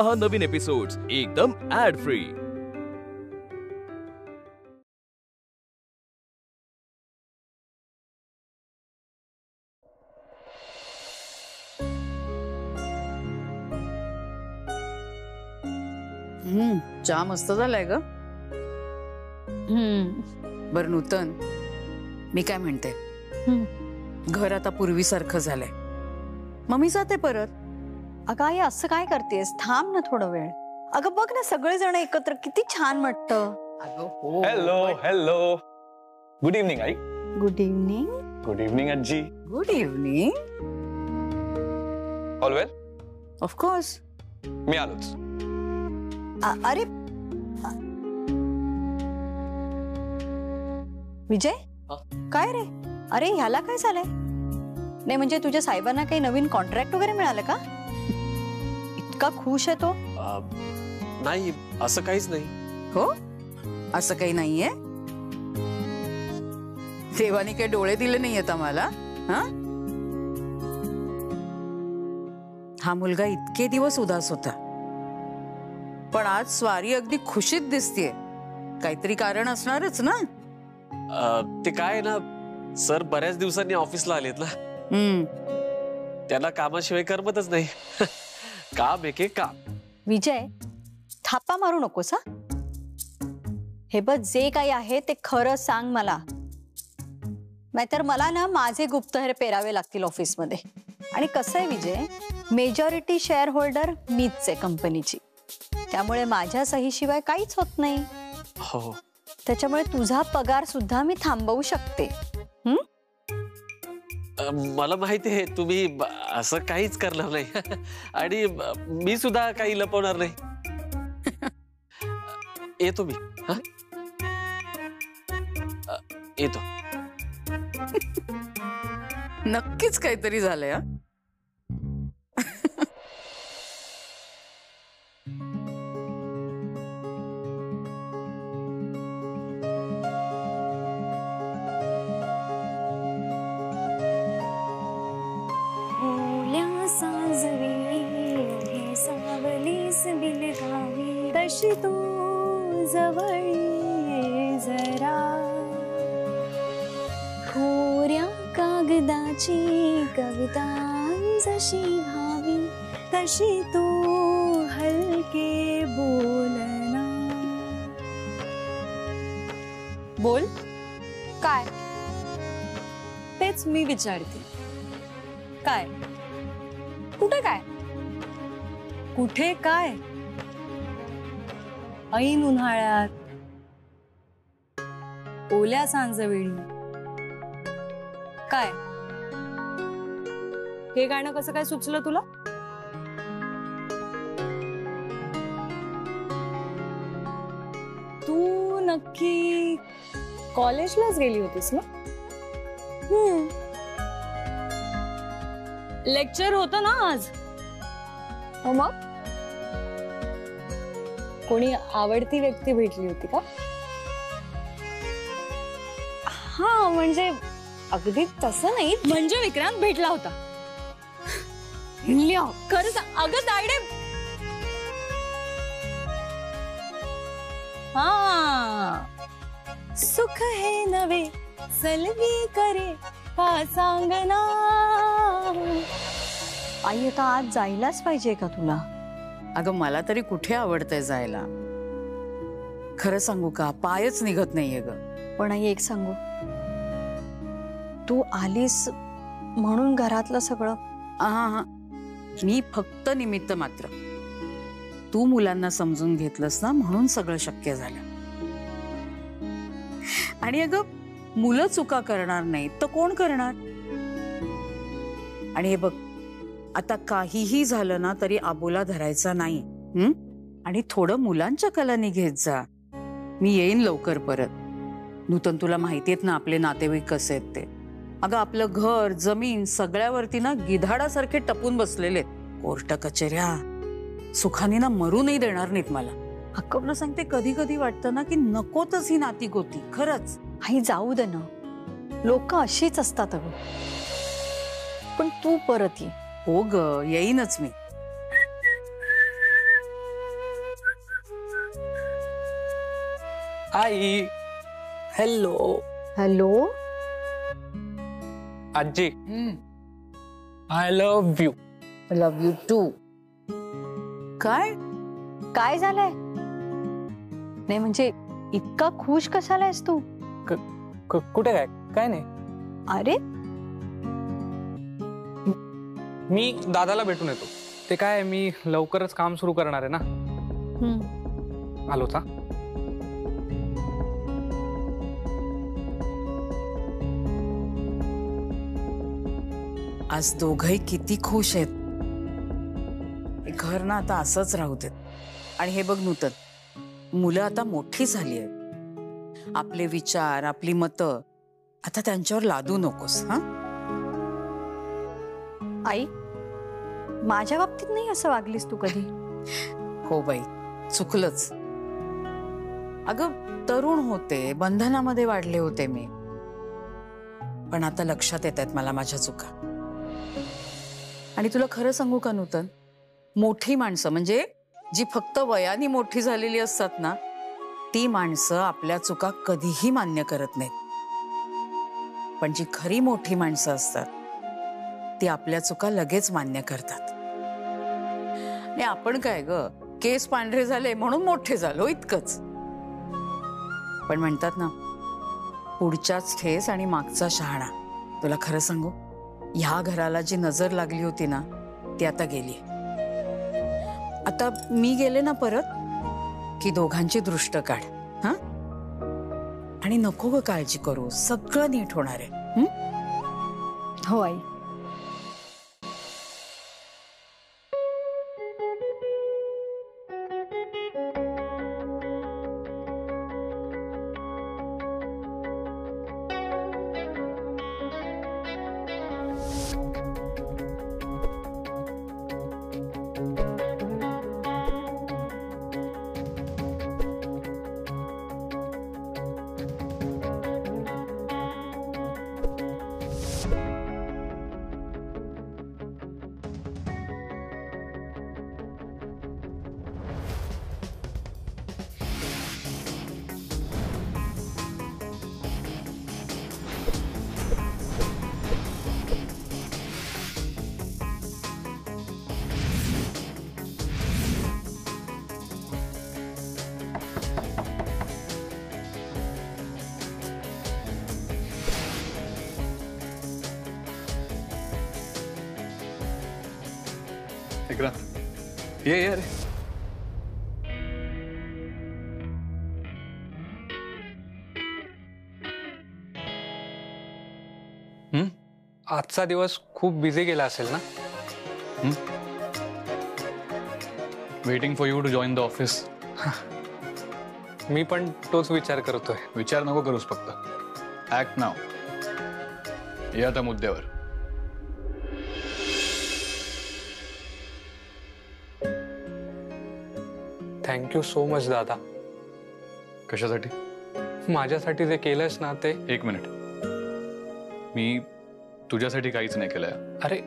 पहा नवीन एपिसोड्स एकदम add free. चहा मस्त झालाय ग। बर नूतन, मी काय म्हणते, घर आता पूर्वीसारखं झालंय, मम्मी जाते परत। अगं आई असं काय करतेस, थांब ना थोडा वेळ। अगं बघ ना सगळेजण एकत्र किती छान वाटतं। हेलो हेलो, गुड इव्हनिंग आई। Good evening. गुड इव्हनिंग आजी। Good evening. All well? Of course. मी आलोच। अरे विजय, काय रे? अरे ह्याला काय झालंय? नाही म्हणजे तुझ्या साहेबांना काही नवीन कॉन्ट्रॅक्ट वगैरे मिळालं का? इतका खुश आहे तो? नाही, असं काहीच नाही। हो, असं काही नाहीये। देवाने काही डोळे दिले नाहीयेत आम्हाला। हा मुलगा इतके दिवस उदास होता, पण आज स्वारी अगदी खुशीत दिसतेय। काहीतरी कारण असणारच ना। ते काय ना, सर बऱ्याच दिवसांनी ऑफिसला आलेत ना। त्यांना कामाशिवाय करमतच नाही। काम एके काम। विजय, थापा मारू नकोस हा। हे बघ, जे काही आहे ते खरं सांग मला, नाहीतर मला ना माझे गुप्तहेर पेरावे लागतील ऑफिसमध्ये। आणि कसं आहे विजय, मेजॉरिटी शेअर होल्डर मीच आहे कंपनीची, त्यामुळे माझ्या सहीशिवाय काहीच होत नाही। हो, त्याच्यामुळे तुझा पगार सुद्धा मी थांबवू शकते। मला माहिती आहे तुम्ही असं काहीच करणार नाही, आणि मी सुद्धा काही लपवणार नाही। येतो मी। येतो। नक्कीच काहीतरी झालंय। तशी तू जवळ जरा, कोऱ्या कागदाची कविता जशी भावी, तशी तू हलके बोलना। बोल काय? तेच मी विचारते। काय? कुठे काय? कुठे काय? ऐन उन्हाळ्यात, ओल्या सांजवेळी काय? हे गाणं कसं काय सुचलं तुला? तू नक्की कॉलेजलाच गेली होतीस ना? लेक्चर होतं ना आज? हो मग कोणी आवडती व्यक्ती भेटली होती का? हा म्हणजे अगदी तसं नाही, म्हणजे विक्रांत भेटला होता। खरं सांग अगं तायडे। हा, सुख हे नवे सलगी करे का सांगना। आई आता आज जायलाच पाहिजे का तुला? अगं मला तरी कुठे आवडतंय जायला, खरं सांगू का, पायच निघत नाहीये ग। पण आई एक सांगू, तू आलीस म्हणून घरातलं सगळं। मी फक्त निमित्त मात्र। तू मुलांना समजून घेतलंस ना, म्हणून सगळं शक्य झालं। आणि अगं मुलं चुका करणार नाहीत तर कोण करणार? आणि हे बघ, आता काहीही झालं ना तरी आबोला धरायचा नाही। आणि थोडं मुलांच्या कलानी घेत जा। मी येईन लवकर परत। नूतन, तुला माहितीयेत ना आपले नातेवाईक कसे आहेत ते। अगं आपलं घर जमीन सगळ्यावरती ना गिधाडासारखे टपून बसलेले। कोर्ट कचेऱ्या सुखाने ना मरू नाही देणार नाहीत मला। हक्कपणं सांगते, कधी कधी वाटतं ना की नकोतच ही नाती गोती। खरंच आई जाऊ दे ना, लोक अशीच असतात अगं। पण तू परत ये। हो ग, येईनच मी। आई हॅलो हॅलो. आजी I love you. Love you too. काय काय झालंय? नाही म्हणजे इतका खुश कशाला आहेस तू? कुठे काय काय नाही. अरे मी दादाला भेटून येतो. ते काय मी लवकरच काम सुरू करणार आहे ना. आलोच. आज दोघही किती खुश आहेत. घर ना आता असंच राहू देत. आणि हे बघ नूतन, मुलं आता मोठी झाली आहेत. आपले विचार आपली मतं आता त्यांच्यावर लादू नकोस. हा आई, माझ्या बाबतीत नाही असं वागलीस तू कधी. हो बाई, चुकलंच. अगं तरुण होते, बंधनामध्ये वाढले होते मी. पण आता लक्षात येत आहेत मला माझ्या चुका. आणि तुला खरं सांगू का नूतन, मोठी माणसं म्हणजे जी फक्त वयाने मोठी झालेली असतात ना, ती माणसं आपल्या चुका कधीही मान्य करत नाहीत. पण जी खरी मोठी माणसं असतात ती आपल्या चुका लगेच मान्य करतात. आणि आपण काय ग, केस पांढरे झाले म्हणून मोठे झालो इतकंच. पण म्हणतात ना, पुढच्याच ठेस आणि मागचा शहाणा. तुला खरं सांगू, ह्या घराला जी नजर लागली होती ना ती आता गेली. आता मी गेले ना परत की दोघांची दृष्ट काढ. हा, आणि नको ग काळजी करू, सगळं नीट होणार आहे. हो आई. ये रे. आजचा दिवस खूप बिझी गेला असेल ना. Waiting for you to join the office. मी पण तोच विचार करतोय. विचार नको करूस, फक्त ऍक्ट नाव. ये आता मुद्द्यावर. थँक्यू सो मच दादा. कशासाठी? माझ्यासाठी जे केलंस ना ते. एक मिनिट, मी तुझ्यासाठी काहीच नाही केलंय. अरे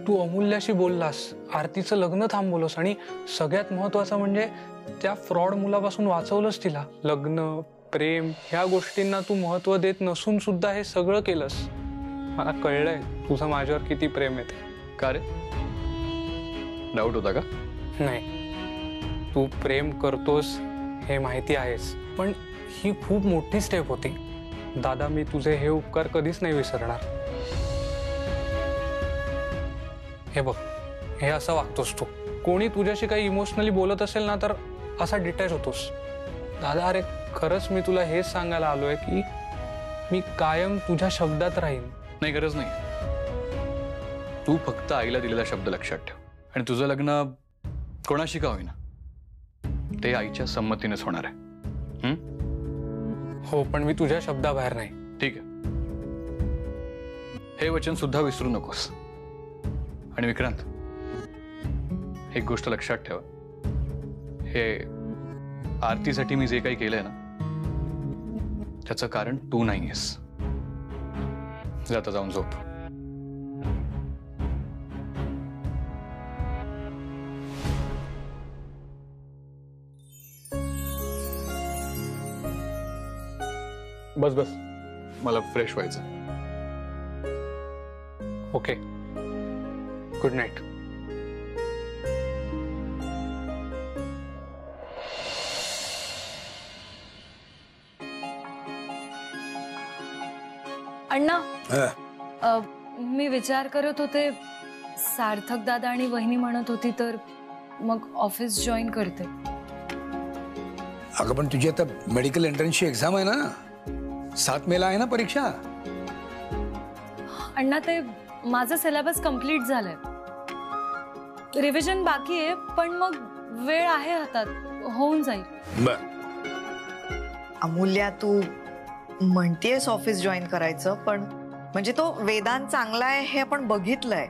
तू अमूल्याशी बोललास, आरतीचं लग्न थांबवलंस आणि सगळ्यात महत्वाचं म्हणजे त्या फ्रॉड मुलापासून वाचवलंस तिला. लग्न, प्रेम ह्या गोष्टींना तू महत्व देत नसून सुद्धा हे सगळं केलंस. मला कळलंय तुझं माझ्यावर किती प्रेम आहे ते. का रे, डाऊट होता का? नाही, तू प्रेम करतोस हे माहिती आहेस, पण ही खूप मोठी स्टेप होती. दादा, मी तुझे हे उपकार कधीच नाही विसरणार. हे बघ, हे असं वागतोस तू. कोणी तुझ्याशी काही इमोशनली बोलत असेल ना तर असा डिटॅच होतोस. दादा, अरे खरंच मी तुला हेच सांगायला आलोय की मी कायम तुझ्या शब्दात राहीन. नाही, गरज नाही. तू फक्त आईला दिलेला शब्द लक्षात ठेव. आणि तुझं लग्न कोणाशी का होईना ते आईच्या संमतीनेच होणार आहे. हो, पण मी तुझ्या शब्दाबाहेर नाही. ठीक आहे, हे वचन सुद्धा विसरू नकोस. आणि विक्रांत, एक गोष्ट लक्षात ठेवा, हे आरतीसाठी मी जे काही केलंय ना त्याचं कारण तू नाहीयेस. जाता जाऊन झोप. बस बस, मला फ्रेश व्हायचं. Okay, good night. अण्णा मी विचार करत होते, सार्थक दादा आणि वहिनी म्हणत होती तर मग ऑफिस जॉईन करते. अगं पण तुझी आता मेडिकल एंट्रन्सची एक्झाम आहे ना, 7 मेला आहे ना परीक्षा. अण्णा ते माझं सिलेबस कंप्लीट झालंय, रिव्हिजन बाकी आहे, पण मग वेळ आहे हातात, होऊन जाईल. बर. अमूल्या, तू म्हणतेस ऑफिस जॉईन करायचं, पण म्हणजे तो वेदांत चांगला आहे हे आपण बघितलंय.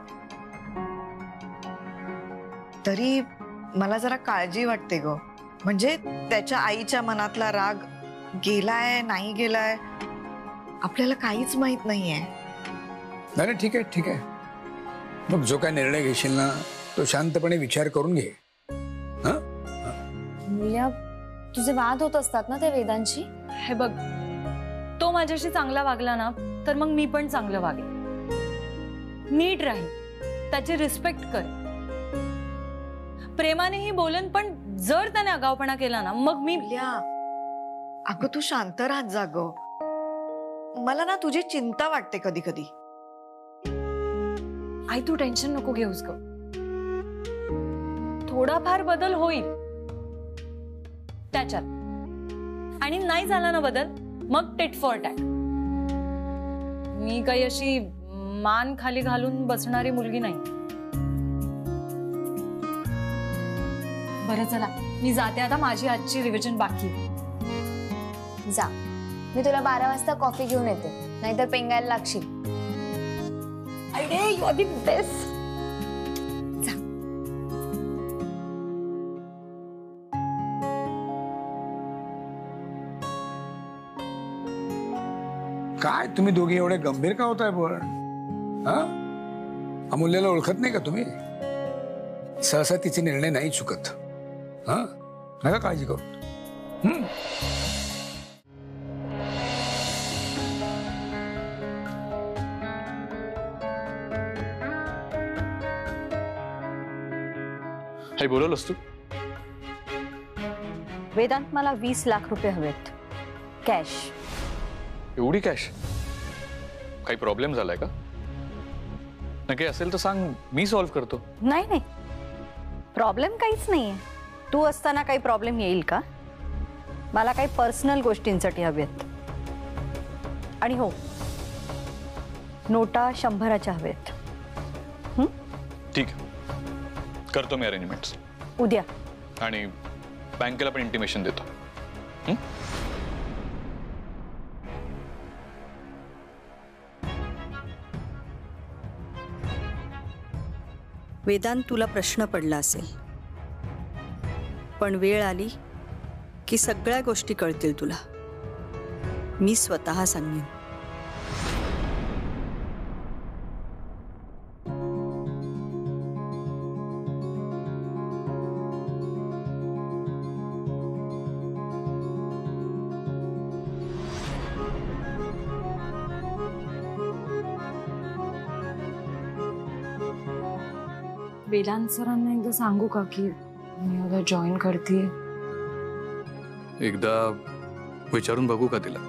तरी मला जरा काळजी वाटते ग. म्हणजे त्याच्या आईच्या मनातला राग गेलाय नाही गेलाय आपल्याला काहीच माहित नाहीये. नाही ठीक आहे ठीक आहे. मग जो काय निर्णय घेशील ना तो शांतपणे विचार करून घे. मुल्या, तुझे वाद होत असतात ना त्या वेदांची. हे बघ, तो माझ्याशी चांगला वागला ना तर मग मी पण चांगलं वागेन, नीट राहील, त्याची रिस्पेक्ट कर, प्रेमानेही बोलन. पण जर त्याने आगाऊपणा केला ना मग मी. अगं तू शांत राहत जा ग. मला ना तुझी चिंता वाटते कधी कधी. आई तू टेन्शन नको घेऊस ग, थोडाफार बदल होईल त्याच्यात, आणि नाही झाला ना बदल मग टेट फॉर टॅट. मी काही अशी मान खाली घालून बसणारी मुलगी नाही. बरं चला, मी जाते आता, माझी आजची रिव्हिजन बाकी. जा, मी तुला 12 वाजता कॉफी घेऊन येते, नाहीतर पेंगायला लागशील. अरे यू आर द बेस्ट. काय तुम्ही दोघे एवढे गंभीर का होताय पण? अमूल्याला ओळखत नाही का तुम्ही? सहसा तिचे निर्णय नाही चुकत. नका काळजी करू. हे बोलवलंस तू? वेदांत, मला 20 लाख रुपये हवेत, कॅश. एवढी कॅश? काही प्रॉब्लेम झालाय का? नक्की असेल तर सांग, मी सॉल्व्ह करतो. नाही नाही, प्रॉब्लेम काहीच नाहीये. तू असताना काही प्रॉब्लेम येईल का? मला काही पर्सनल गोष्टींसाठी हवेत. आणि हो, नोटा 100च्या हवेत. ठीक आहे, करतो मी अरेंजमेंट्स उद्या. आणि बँकेला पण इंटिमेशन देतो. वेदांत, तुला प्रश्न पडला असेल, पण वेळ आली की सगळ्या गोष्टी कळतील तुला. मी स्वतः सांगेन. वेदांत सरांना एकदा सांगू का की मी उद्या जॉईन करते? एकदा विचारून बघू का तिला?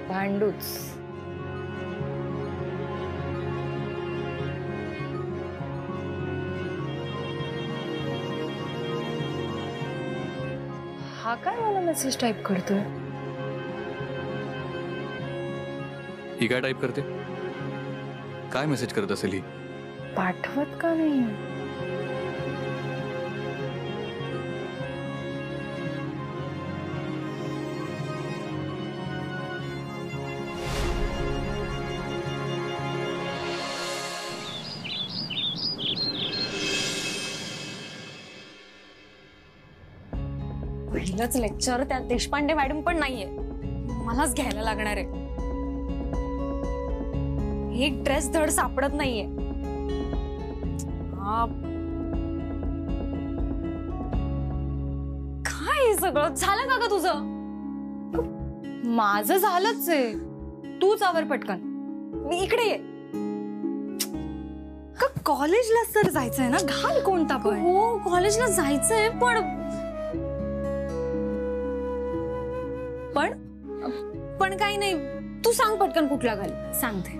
भांडूच. हा काय मला मेसेज टाइप करतोय? ही काय टाइप करते? काय मेसेज करत असेल ही? पाठवत का नाही? पहिलंच लेक्चर, त्यात देशपांडे मॅडम पण नाहीये, मलाच घ्यायला लागणार आहे. एक ड्रेस धड सापडत नाहीये. काय हे सगळं झालं का ग तुझं? माझं झालंच आहे. तूच आवर पटकन, मी इकडे ये. का कॉलेजला तर जायचंय ना, घाल कोणता पण. हो कॉलेजला जायचंय, पण काही नाही. तू सांग पटकन कुठला घाल. सांगते.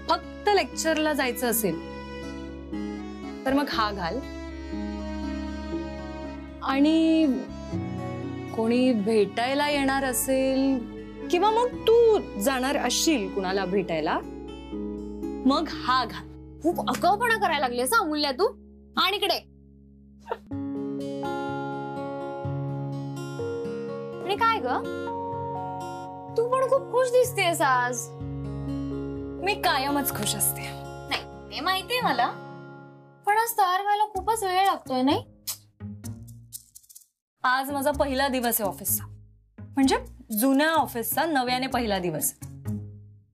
फक्त लेक्चरला जायचं असेल तर मग हा घाल. आणि कोणी भेटायला येणार असेल किंवा मग तू जाणार असशील कुणाला भेटायला, मग हा घाल. खूप अगाऊपणा करायला लागलीस अमूल्या तू. आणि इकडे. आणि काय ग, तू पण खूप खुश दिसतेस आज. मी कायमच खुश असते. नाही ते माहितीये मला, पण आज तयार व्हायला खूपच वेळ लागतोय नाही. आज माझा पहिला दिवस आहे ऑफिसचा, म्हणजे जुन्या ऑफिसचा नव्याने पहिला दिवस.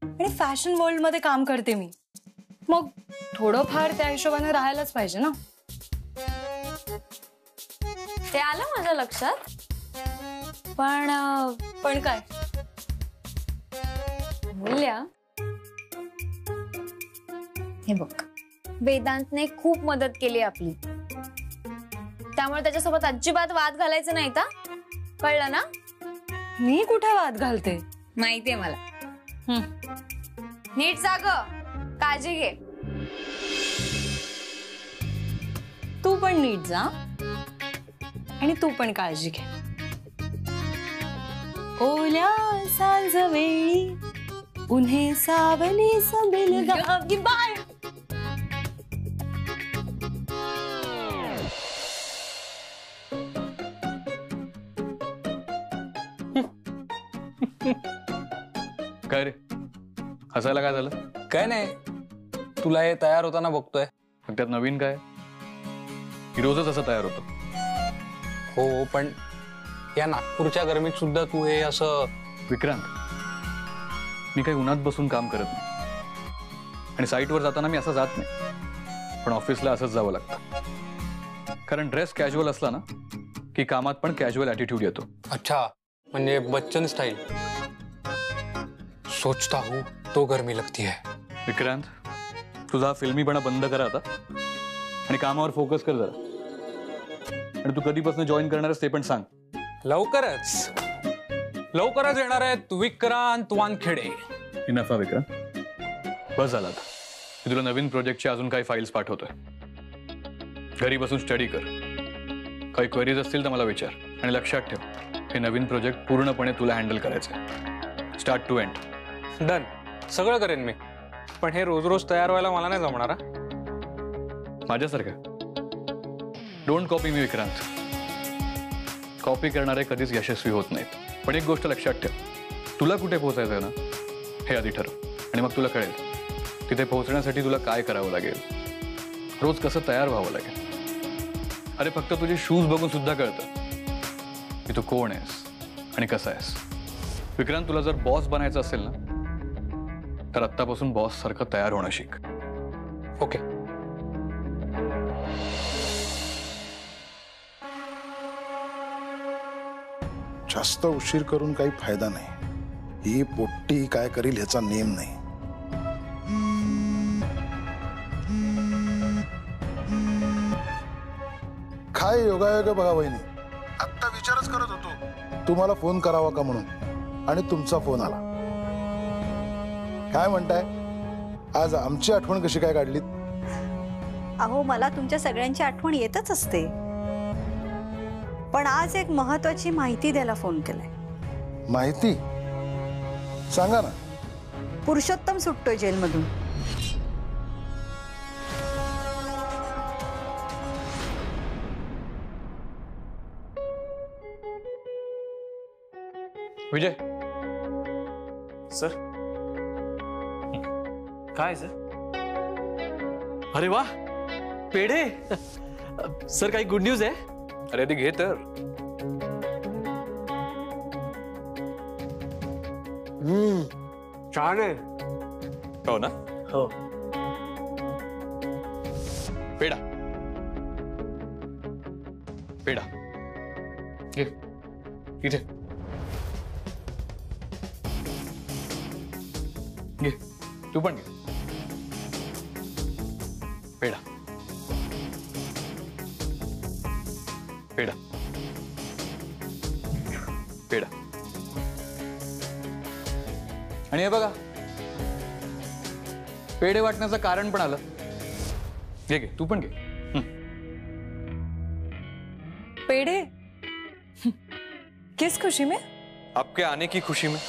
आणि फॅशन वर्ल्ड मध्ये काम करते मी, मग थोडंफार त्या हिशोबाने राहायलाच पाहिजे ना. ते आलं माझ्या लक्षात. पण काय मूल्या, हे बघ, वेदांतने खूप मदत केली आपली, त्यामुळे त्याच्यासोबत अजिबात वाद घालायचं नाही का, कळलं ना? मी कुठे वाद घालते? माहितीये मला. नीट जा ग, काळजी घे. तू पण नीट जा आणि तू पण काळजी घे. ओल्या सांज वेळी उन्हे सावली सबेल गावी. बाय. काय रे, हसायला काय झालं? काय नाही, तुला हे तयार होताना बघतोय. मग त्यात नवीन काय? ही रोजच असं तयार होतो. हो, पण या नागपूरच्या गरमीत सुद्धा तू हे असं. विक्रांत, मी काही उन्हात बसून काम करत नाही आणि साईटवर जाताना मी असं जात नाही, पण ऑफिसला असंच जावं लागतं. कारण ड्रेस कॅज्युअल असला ना की कामात पण कॅज्युअल ॲटिट्यूड येतो. अच्छा, म्हणजे बच्चन स्टाईल. सोचता हूँ तो गर्मी लगती है. विक्रांत, तुझा फिल्मीपणा बंद करा आता आणि कामावर फोकस कर जरा. आणि तू कधीपासून जॉईन करणार आहेस ते पण सांग. लवकरच येणार आहेत विक्रांत वानखेडे. इनफा विक्रांत, बस झाला आता. मी तुला नवीन प्रोजेक्टचे अजून काही फाईल्स पाठवतोय. घरी बसून स्टडी कर. काही क्वेरीज असतील तर मला विचार. आणि लक्षात ठेव, हे नवीन प्रोजेक्ट पूर्णपणे तुला हँडल करायचंय, स्टार्ट टू एंड. डन, सगळं करेन मी. पण हे रोज रोज तयार व्हायला मला नाही जमणार. माझ्यासारखं डोंट कॉपी मी विक्रांत. कॉपी करणारे कधीच यशस्वी होत नाहीत. पण एक गोष्ट लक्षात ठेव, तुला कुठे पोहोचायचं आहे ना हे आधी ठरव, आणि मग तुला कळेल तिथे पोहोचण्यासाठी तुला काय करावं लागेल, रोज कसं तयार व्हावं लागेल. अरे फक्त तुझे शूज बघून सुद्धा कळतं की तू कोण आहेस आणि कसा आहेस. विक्रांत, तुला जर बॉस बनायचं असेल ना तर आत्तापासून बॉस सारखं तयार होणं शिक. ओके. जास्त उशीर करून काही फायदा नाही. ही पोट्टी काय करील ह्याचा नेम नाही. काय योगायोग बघा वहिनी. आत्ता विचारच करत होतो तुम्हाला फोन करावा का म्हणून, आणि तुमचा फोन आला. काय म्हणताय, आज आमची आठवण कशी काय काढलीत? अहो, मला तुमच्या सगळ्यांची आठवण येतच असते, पण आज एक महत्वाची माहिती द्यायला फोन केलाय. माहिती सांगा ना. पुरुषोत्तम सुटतोय जेलमधून. विजय. सर. काय सर? अरे वा, पेढे सर, काही गुड न्यूज आहे? अरे ते घे तर. छान आहे. हो ना? हो. पेढा पेढा घे इथे घे, तू पण घे. पेढा पेढा पेढा. आणि हे बघा, पेढे वाटण्याचं कारण पण आलं. घे घे, तू पण घे. पेड़े किस खुशी में? आपके आने की खुशी में.